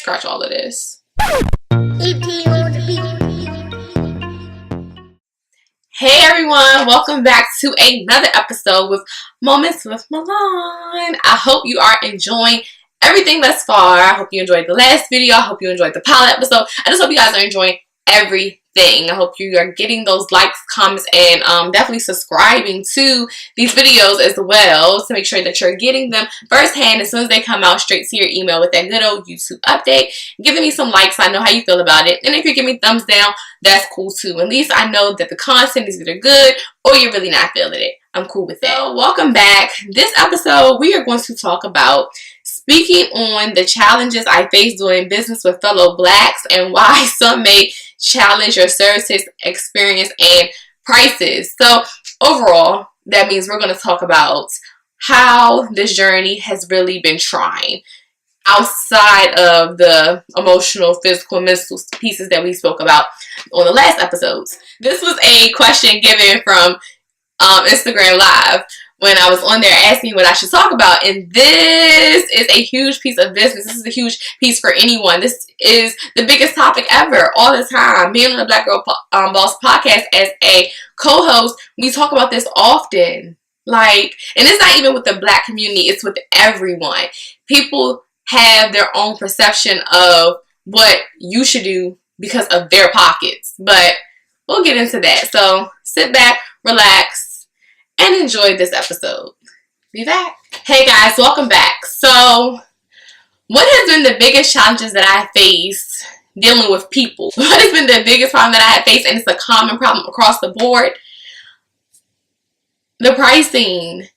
Scratch all of this. Hey everyone, welcome back to another episode with Moments with Milan. I hope you are enjoying everything thus far. I hope you enjoyed the last video. I hope you enjoyed the pilot episode. I just hope you guys are enjoying everything. I hope you are getting those likes, comments, and definitely subscribing to these videos as well to make sure that you're getting them firsthand as soon as they come out straight to your email with that good old YouTube update. Giving me some likes so I know how you feel about it. And if you give me thumbs down, that's cool too. At least I know that the content is either good or you're really not feeling it. I'm cool with that. So welcome back. This episode we are going to talk about speaking on the challenges I face doing business with fellow blacks and why some may challenge your services, experience, and prices. So overall, that means we're going to talk about how this journey has really been trying outside of the emotional, physical, mental pieces that we spoke about on the last episodes. This was a question given from Instagram Live when I was on there asking what I should talk about, and this is a huge piece of business. This is a huge piece for anyone. This is the biggest topic ever, all the time. Being on the Black Girl Boss podcast as a co-host, we talk about this often. And it's not even with the black community, it's with everyone. People have their own perception of what you should do because of their pockets, but we'll get into that. So sit back, relax, and enjoy this episode. Be back. Hey guys, welcome back. So, what has been the biggest challenges that I faced dealing with people? What has been the biggest problem that I have faced, and it's a common problem across the board? The pricing.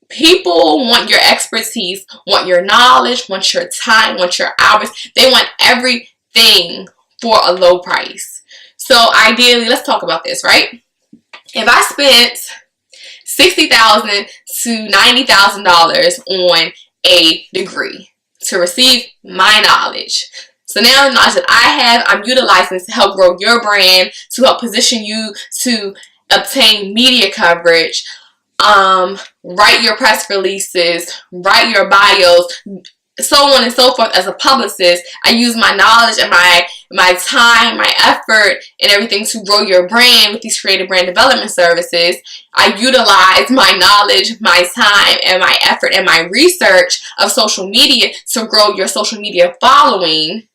People want your expertise, want your knowledge, want your time, want your hours. They want everything for a low price. So, ideally, let's talk about this, right? If I spent $60,000 to $90,000 on a degree to receive my knowledge, so now the knowledge that I have, I'm utilizing to help grow your brand, to help position you to obtain media coverage, write your press releases, write your bios, so on and so forth. As a publicist, I use my knowledge and my time, my effort, and everything to grow your brand with these creative brand development services. I utilize my knowledge, my time, and my effort and my research of social media to grow your social media following.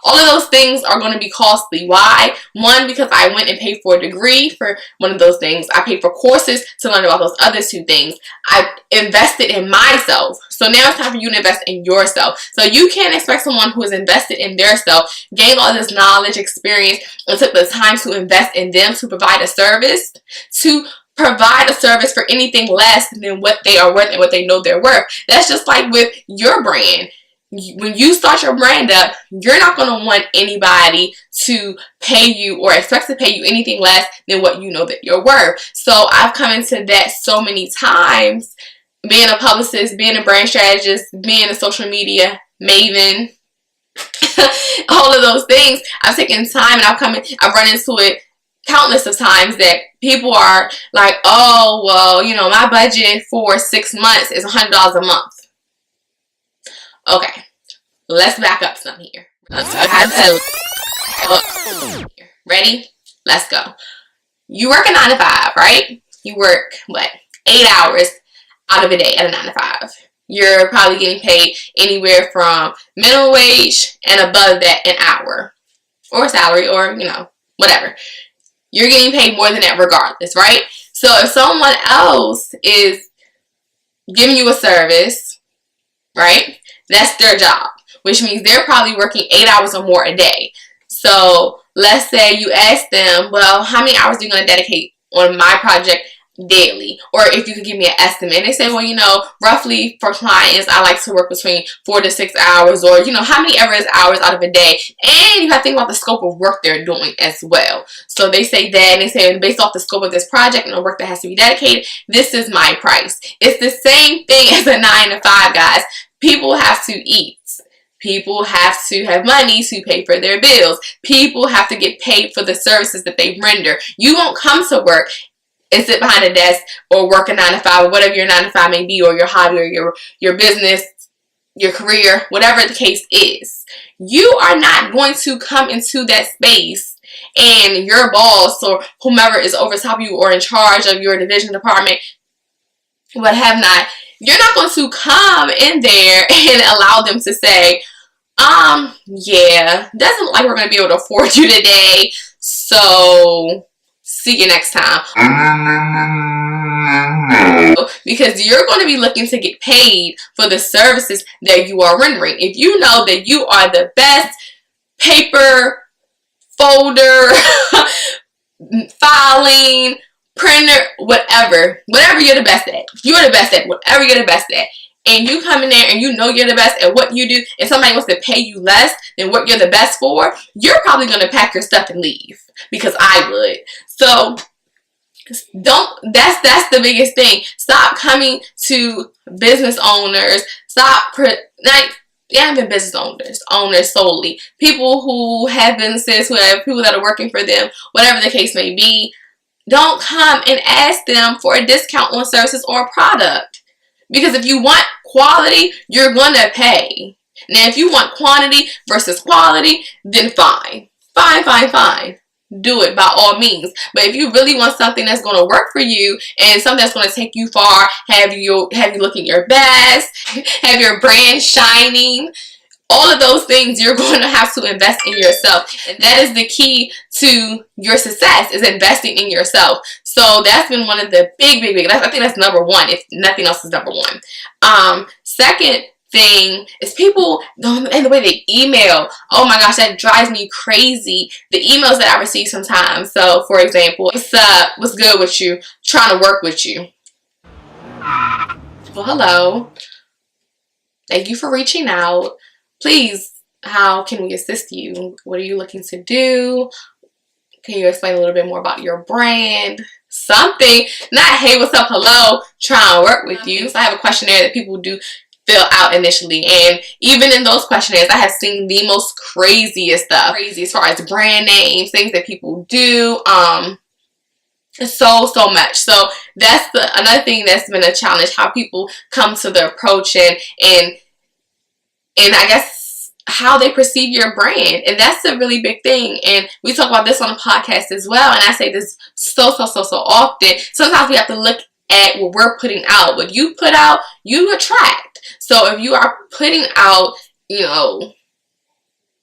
All of those things are going to be costly. Why? One, because I went and paid for a degree for one of those things. I paid for courses to learn about those other two things. I invested in myself. So now it's time for you to invest in yourself. So you can't expect someone who is invested in their self, gained all this knowledge, experience, and took the time to invest in them to provide a service, for anything less than what they are worth and what they know they're worth. That's just like with your brand. When you start your brand up, you're not going to want anybody to pay you or expect to pay you anything less than what you know that you're worth. So I've come into that so many times, being a publicist, being a brand strategist, being a social media maven, all of those things. I've taken time and I've run into it countless of times that people are like, oh, well, my budget for 6 months is $100 a month. Okay, let's back up some here. Ready? Let's go. You work a 9 to 5, right? You work, 8 hours out of a day at a 9 to 5. You're probably getting paid anywhere from minimum wage and above that an hour. Or salary or, whatever. You're getting paid more than that regardless, right? So if someone else is giving you a service, right? That's their job, which means they're probably working 8 hours or more a day. So let's say you ask them, well, how many hours are you going to dedicate on my project daily? Or if you could give me an estimate. And they say, well, roughly for clients, I like to work between 4 to 6 hours, or, how many hours out of a day. And you have to think about the scope of work they're doing as well. So they say that, and they say, based off the scope of this project and the work that has to be dedicated, this is my price. It's the same thing as a 9 to 5, guys. People have to eat. People have to have money to pay for their bills. People have to get paid for the services that they render. You won't come to work and sit behind a desk or work a 9 to 5 or whatever your 9 to 5 may be, or your hobby or your business your career, whatever the case is. You are not going to come into that space and your boss or whomever is over top of you or in charge of your division, department, what have not, you're not going to come in there and allow them to say, yeah, doesn't look like we're going to be able to afford you today, so see you next time. Because you're going to be looking to get paid for the services that you are rendering. If you know that you are the best paper, folder, filing, printer, whatever you're the best at. You're the best at whatever you're the best at. And you come in there and you know you're the best at what you do, and somebody wants to pay you less than what you're the best for, you're probably going to pack your stuff and leave. Because I would. So that's the biggest thing. Stop coming to business owners. Even business owners solely. People who have businesses, who have people that are working for them, whatever the case may be. Don't come and ask them for a discount on services or a product. Because if you want quality, you're going to pay. Now, if you want quantity versus quality, then fine. Fine. Do it by all means. But if you really want something that's going to work for you and something that's going to take you far, have you looking your best, have your brand shining, all of those things, you're going to have to invest in yourself. And that is the key to your success, is investing in yourself. So that's been one of the big, I think that's number one, if nothing else is number one. Second thing is people, and the way they email. Oh my gosh, that drives me crazy. The emails that I receive sometimes. So, for example, what's up? What's good with you? Trying to work with you. Well, hello. Thank you for reaching out. Please, how can we assist you? What are you looking to do? Can you explain a little bit more about your brand? Something. Not, hey, what's up? Hello. Trying to work with you. So I have a questionnaire that people do fill out initially, and even in those questionnaires I have seen the most craziest stuff, crazy as far as brand names, things that people do, so much. So that's another thing that's been a challenge, how people come to the approach and I guess how they perceive your brand. And that's a really big thing, and we talk about this on the podcast as well, and I say this so often. Sometimes we have to look at what we're putting out. What you put out, you attract. So if you are putting out,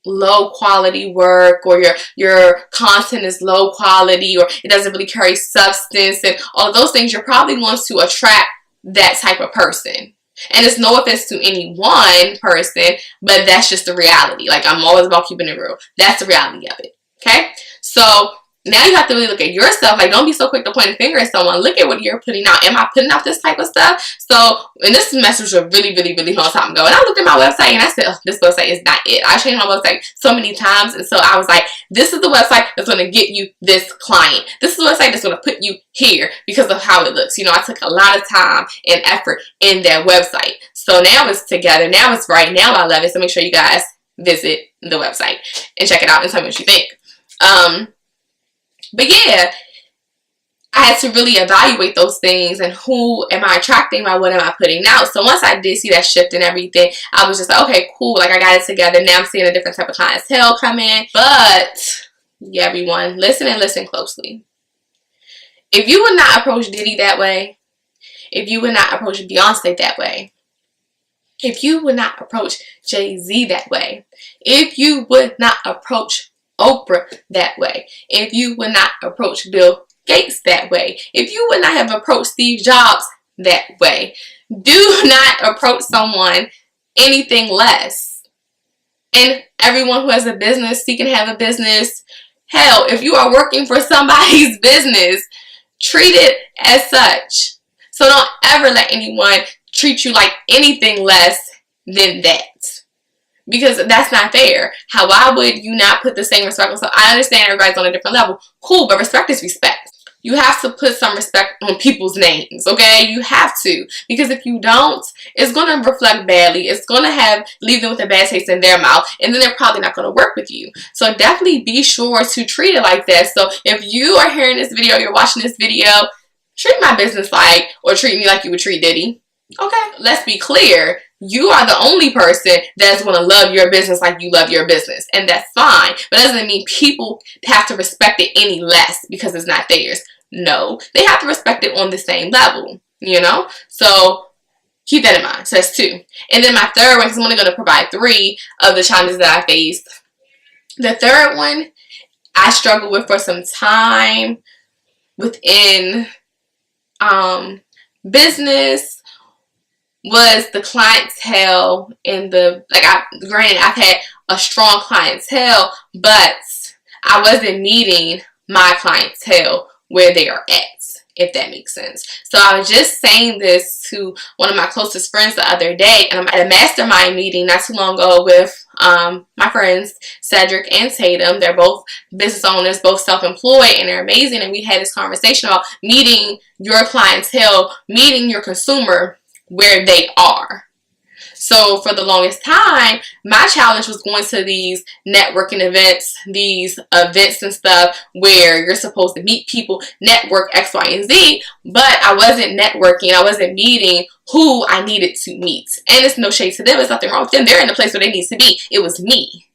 low quality work, or your content is low quality, or it doesn't really carry substance and all of those things, you're probably going to attract that type of person. And it's no offense to any one person, but that's just the reality. Like, I'm always about keeping it real. That's the reality of it. Okay? So now you have to really look at yourself. Like, don't be so quick to point a finger at someone. Look at what you're putting out. Am I putting out this type of stuff? So, and this message was a really long time ago. And I looked at my website and I said, this website is not it. I changed my website so many times. And so I was like, this is the website that's going to get you this client. This is the website that's going to put you here because of how it looks. I took a lot of time and effort in that website. So now it's together. Now it's right. Now I love it. So make sure you guys visit the website and check it out and tell me what you think. But yeah, I had to really evaluate those things and who am I attracting by what am I putting out. So once I did see that shift and everything, I was just like, okay, cool. Like, I got it together. Now I'm seeing a different type of clientele come in. But yeah, everyone, listen and listen closely. If you would not approach Diddy that way, if you would not approach Beyonce that way, if you would not approach Jay-Z that way, if you would not approach Oprah that way, if you would not approach Bill Gates that way, if you would not have approached Steve Jobs that way, do not approach someone anything less. And everyone who has a business, seeking to have a business, hell, if you are working for somebody's business, treat it as such. So don't ever let anyone treat you like anything less than that. Because that's not fair. Why would you not put the same respect on? So I understand everybody's on a different level. Cool, but respect is respect. You have to put some respect on people's names, okay? You have to. Because if you don't, it's going to reflect badly. It's going to leave them with a bad taste in their mouth. And then they're probably not going to work with you. So definitely be sure to treat it like that. So if you are hearing this video, you're watching this video, treat my business or treat me like you would treat Diddy. Okay? Let's be clear. you are the only person that's going to love your business like you love your business. And that's fine. But it doesn't mean people have to respect it any less because it's not theirs. No, they have to respect it on the same level, you know? So keep that in mind. So that's 2. And then my third one, because I'm only going to provide 3 of the challenges that I faced. The third one, I struggled with for some time within business, was the clientele in the, granted, I've had a strong clientele, but I wasn't meeting my clientele where they are at, if that makes sense. So I was just saying this to one of my closest friends the other day, and I'm at a mastermind meeting not too long ago with my friends Cedric and Tatum. They're both business owners, both self-employed, and they're amazing. And we had this conversation about meeting your clientele, meeting your consumer where they are. So for the longest time, my challenge was going to these networking events, these events and stuff where you're supposed to meet people, network X, Y, and Z, but I wasn't networking. I wasn't meeting who I needed to meet. And it's no shade to them. There's nothing wrong with them. They're in the place where they need to be. It was me.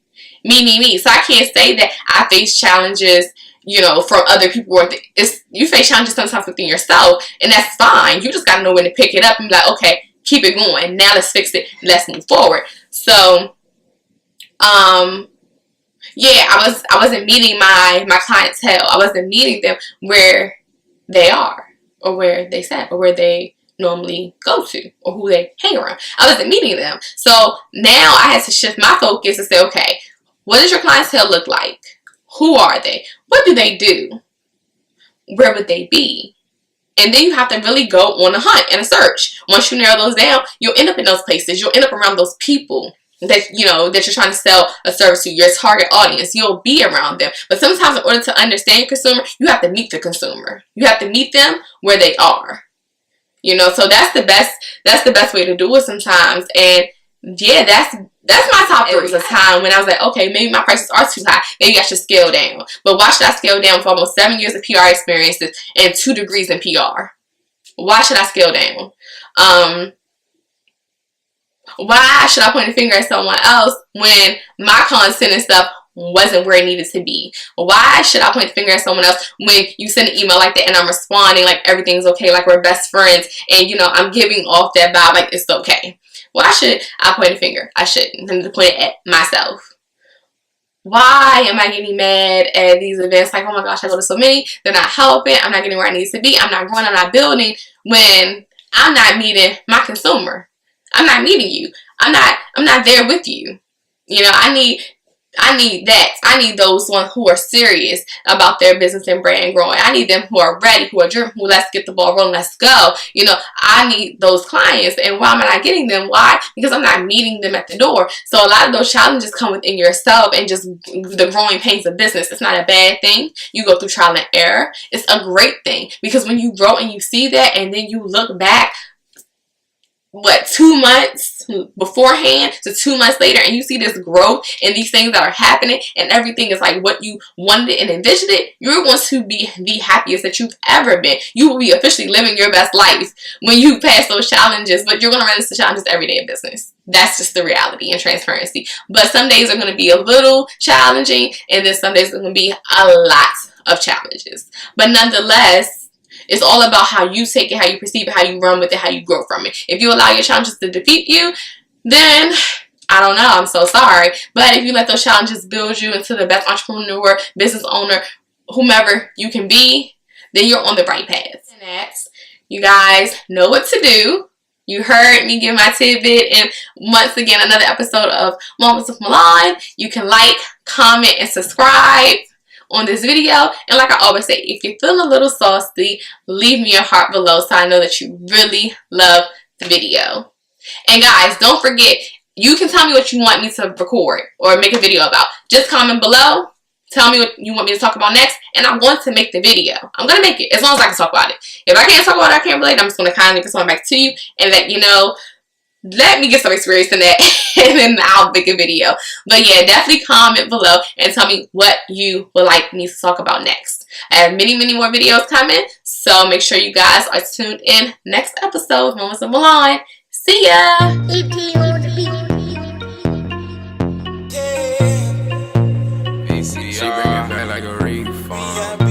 Me. So I can't say that I face challenges, you know, from other people. You face challenges sometimes within yourself, and that's fine. You just got to know when to pick it up and be like, okay, keep it going. Now let's fix it. Let's move forward. So, yeah, I wasn't meeting my clientele. I wasn't meeting them where they are, or where they sat, or where they normally go to, or who they hang around. I wasn't meeting them. So now I had to shift my focus and say, okay, what does your clientele look like? Who are they? What do they do? Where would they be? And then you have to really go on a hunt and a search. Once you narrow those down, you'll end up in those places. You'll end up around those people that, you know, that you're trying to sell a service to, your target audience. You'll be around them. But sometimes in order to understand your consumer, you have to meet the consumer. You have to meet them where they are. You know, so that's the best way to do it sometimes. And yeah, that's my top 3. There was a time when I was like, okay, maybe my prices are too high. Maybe I should scale down. But why should I scale down for almost 7 years of PR experiences and 2 degrees in PR? Why should I scale down? Why should I point a finger at someone else when my content and stuff wasn't where it needed to be? Why should I point a finger at someone else when you send an email like that and I'm responding like everything's okay, like we're best friends, and, you know, I'm giving off that vibe like it's okay? Why should I point a finger? I shouldn't. I need to point it at myself. Why am I getting mad at these events? Like, oh my gosh, I go to so many. They're not helping. I'm not getting where I need to be. I'm not growing. I'm not building. When I'm not meeting my consumer. I'm not meeting you. I'm not there with you. You know, I need that. I need those ones who are serious about their business and brand growing. I need them who are ready, who are driven, who let's get the ball rolling, let's go. You know, I need those clients. And why am I not getting them? Why? Because I'm not meeting them at the door. So a lot of those challenges come within yourself and just the growing pains of business. It's not a bad thing. You go through trial and error. It's a great thing, because when you grow and you see that and then you look back, 2 months beforehand to 2 months later, and you see this growth and these things that are happening and everything is like what you wanted and envisioned it, you're going to be the happiest that you've ever been. You will be officially living your best life when you pass those challenges, but you're going to run into challenges every day of business. That's just the reality and transparency. But some days are going to be a little challenging, and then some days are going to be a lot of challenges. But nonetheless, it's all about how you take it, how you perceive it, how you run with it, how you grow from it. If you allow your challenges to defeat you, then I don't know, I'm so sorry. But if you let those challenges build you into the best entrepreneur, business owner, whomever you can be, then you're on the right path. And that's, you guys know what to do. You heard me give my tidbit, and once again, another episode of Moments with Milan. You can like, comment, and subscribe on this video. And like I always say, if you're feeling a little saucy, leave me a heart below so I know that you really love the video. And guys, don't forget, you can tell me what you want me to record or make a video about. Just comment below. Tell me what you want me to talk about next, and I'm going to make the video. I'm going to make it as long as I can talk about it. If I can't talk about it, I can't relate, I'm just going to kindly pass on back to you and let you know, let me get some experience in that, and then I'll make a video. But yeah, definitely comment below and tell me what you would like me to talk about next. I have many, many more videos coming, so make sure you guys are tuned in next episode of Moments of Milan. See ya. She bring it back like a refund.